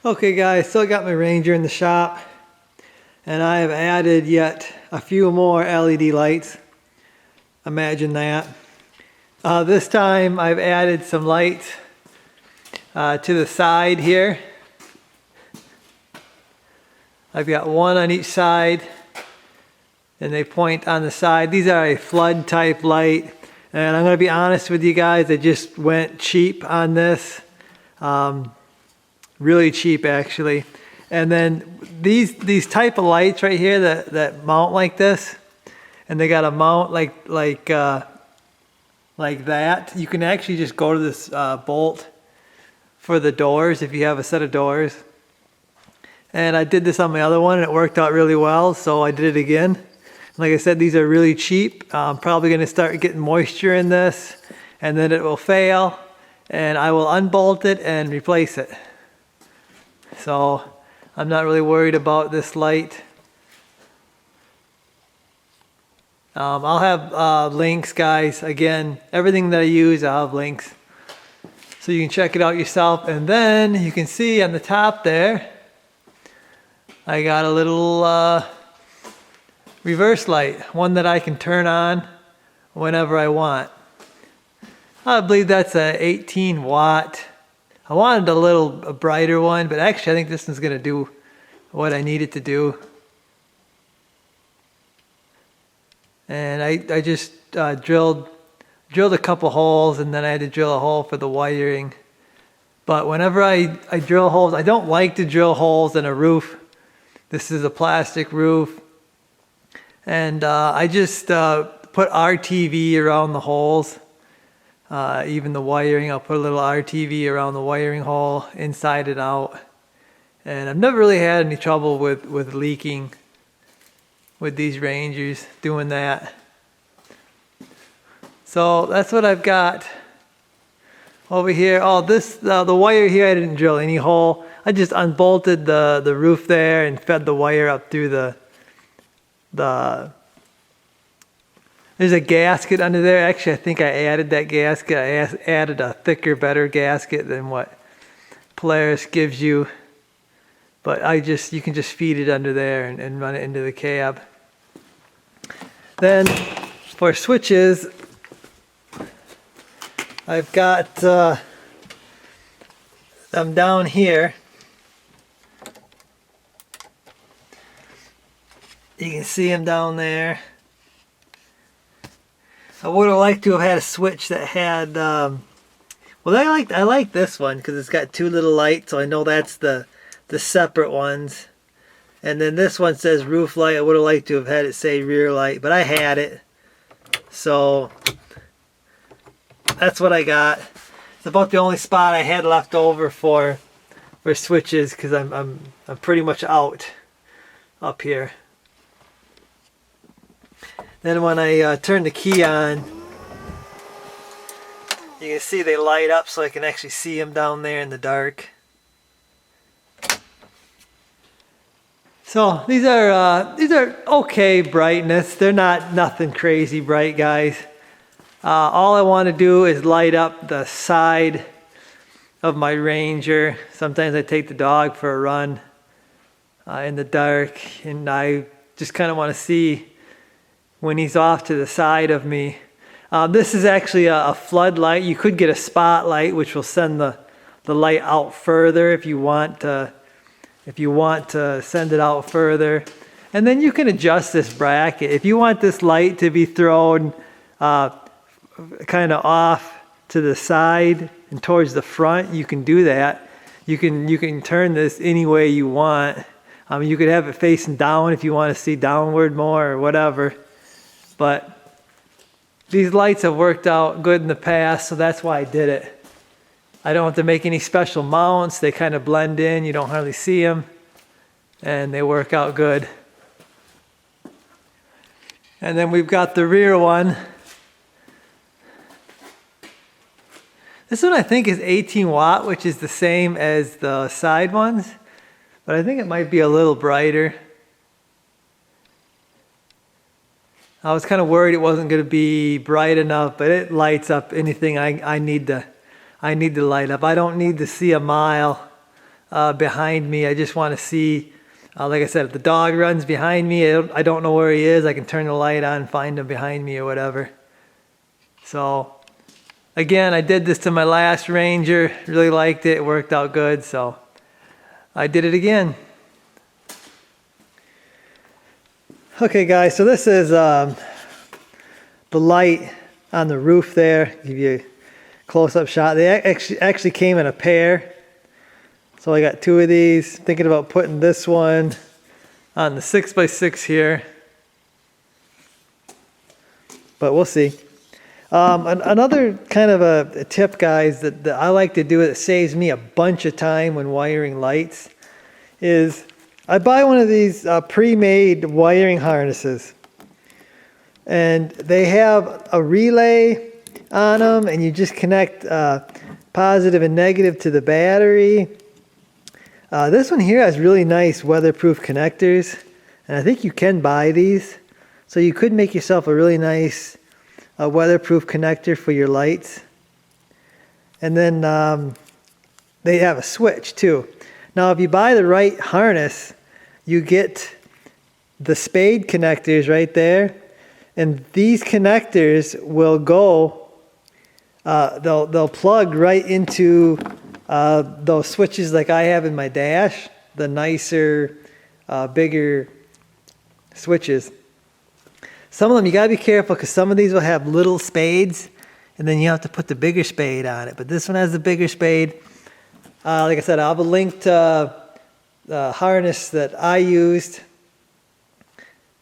Okay guys, still got my Ranger in the shop, and I have added yet a few more LED lights. Imagine that. This time I've added some lights to the side here. I've got one on each side and they point on the side. These are a flood type light, and I'm going to be honest with you guys, I just went cheap on this. Really cheap actually. And then these type of lights right here that mount like this, and they got a mount like that. You can actually just go to this bolt for the doors if you have a set of doors. And I did this on my other one and it worked out really well, so I did it again. Like I said, these are really cheap. I'm probably going to start getting moisture in this, and then it will fail, and I will unbolt it and replace it. So I'm not really worried about this light. I'll have links, guys. Again, everything that I use, I'll have links, so you can check it out yourself. And then you can see on the top there, I got a little reverse light, one that I can turn on whenever I want. I believe that's a 18 watt. I wanted a brighter one, but actually I think this one's going to do what I need it to do. And I just drilled a couple holes, and then I had to drill a hole for the wiring. But whenever I drill holes, I don't like to drill holes in a roof. This is a plastic roof. And I just put RTV around the holes. Even the wiring, I'll put a little RTV around the wiring hole, inside and out. And I've never really had any trouble with leaking with these Rangers, doing that. So that's what I've got over here. Oh, the wire here, I didn't drill any hole. I just unbolted the roof there and fed the wire up through there's a gasket under there. Actually, I think I added that gasket. I added a thicker, better gasket than what Polaris gives you. But you can just feed it under there and run it into the cab. Then for switches, I've got them down here. You can see them down there. I would have liked to have had a switch that had, well, I like this one because it's got two little lights, so I know that's the separate ones. And then this one says roof light. I would have liked to have had it say rear light, but I had it. So that's what I got. It's about the only spot I had left over for switches, because I'm pretty much out up here. Then when I turn the key on, you can see they light up, so I can actually see them down there in the dark. So these are okay brightness. They're nothing crazy bright, guys. All I want to do is light up the side of my Ranger. Sometimes I take the dog for a run in the dark, and I just kind of want to see when he's off to the side of me. This is actually a floodlight. You could get a spotlight, which will send the light out further if you want to send it out further. And then you can adjust this bracket. If you want this light to be thrown kind of off to the side and towards the front, you can do that. You can turn this any way you want. You could have it facing down if you want to see downward more or whatever. But these lights have worked out good in the past, so that's why I did it. I don't have to make any special mounts. They kind of blend in. You don't hardly see them, and they work out good. And then we've got the rear one. This one I think is 18 watt, which is the same as the side ones, but I think it might be a little brighter. I was kind of worried it wasn't going to be bright enough, but it lights up anything I need to light up. I don't need to see a mile behind me. I just want to see, like I said, if the dog runs behind me, I don't know where he is. I can turn the light on, find him behind me or whatever. So again, I did this to my last Ranger. Really liked it. It worked out good. So I did it again. Okay guys, so this is the light on the roof there. Give you a close-up shot. They actually came in a pair. So I got two of these. Thinking about putting this one on the 6x6 here. But we'll see. Another kind of a tip, guys, that I like to do that saves me a bunch of time when wiring lights is I buy one of these pre-made wiring harnesses, and they have a relay on them, and you just connect positive and negative to the battery. This one here has really nice weatherproof connectors, and I think you can buy these, so you could make yourself a really nice weatherproof connector for your lights. And then they have a switch too. Now, if you buy the right harness, you get the spade connectors right there, and these connectors will go, they'll plug right into those switches like I have in my dash, the nicer, bigger switches. Some of them you gotta be careful because some of these will have little spades, and then you have to put the bigger spade on it. But this one has the bigger spade. Like I said, I'll have a link to the harness that I used,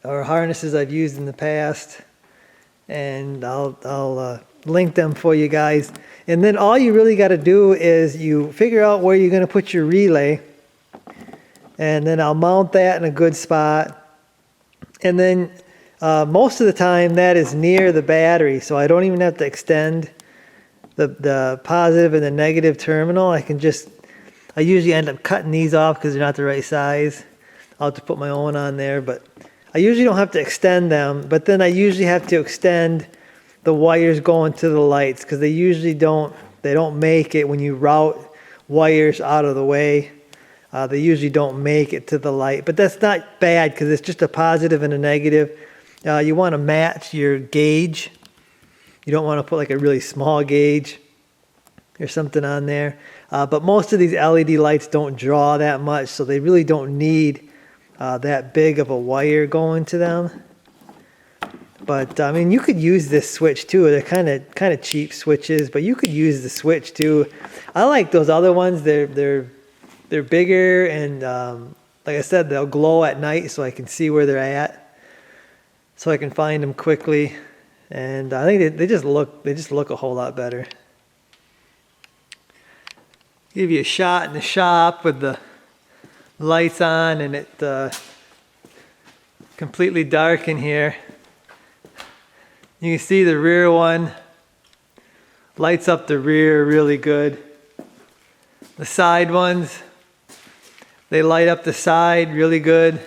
or harnesses I've used in the past, and I'll link them for you guys. And then all you really got to do is you figure out where you're going to put your relay, and then I'll mount that in a good spot. And then most of the time that is near the battery, so I don't even have to extend the positive and the negative terminal. I usually end up cutting these off because they're not the right size. I'll have to put my own on there, but I usually don't have to extend them, but then I usually have to extend the wires going to the lights because they don't make it when you route wires out of the way. They usually don't make it to the light, but that's not bad because it's just a positive and a negative. You want to match your gauge. You don't want to put like a really small gauge or something on there. But most of these LED lights don't draw that much, so they really don't need that big of a wire going to them. But I mean, you could use this switch too. They're kind of cheap switches, but you could use the switch too. I like those other ones. They're bigger, and like I said, they'll glow at night, so I can see where they're at, so I can find them quickly. And I think they just look a whole lot better. Give you a shot in the shop with the lights on and it completely dark in here. You can see the rear one lights up the rear really good. The side ones, they light up the side really good.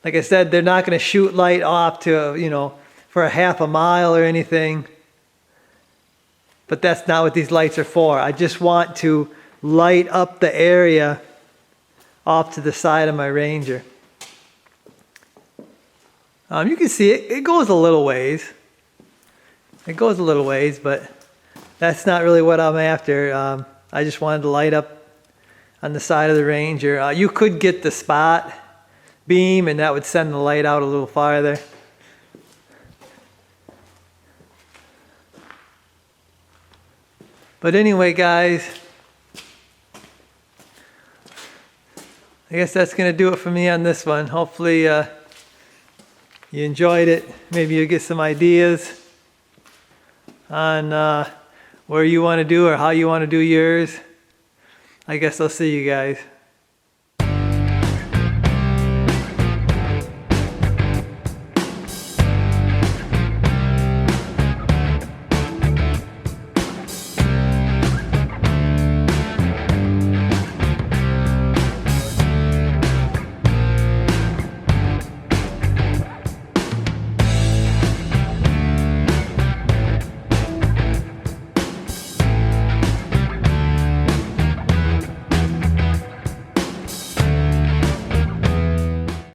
Like I said, they're not going to shoot light off to, for a half a mile or anything. But that's not what these lights are for. I just want to light up the area off to the side of my Ranger. You can see it goes a little ways. It goes a little ways, but that's not really what I'm after. I just wanted to light up on the side of the Ranger. You could get the spot beam, and that would send the light out a little farther. But anyway, guys, I guess that's going to do it for me on this one. Hopefully you enjoyed it. Maybe you'll get some ideas on where you want to do or how you want to do yours. I guess I'll see you guys.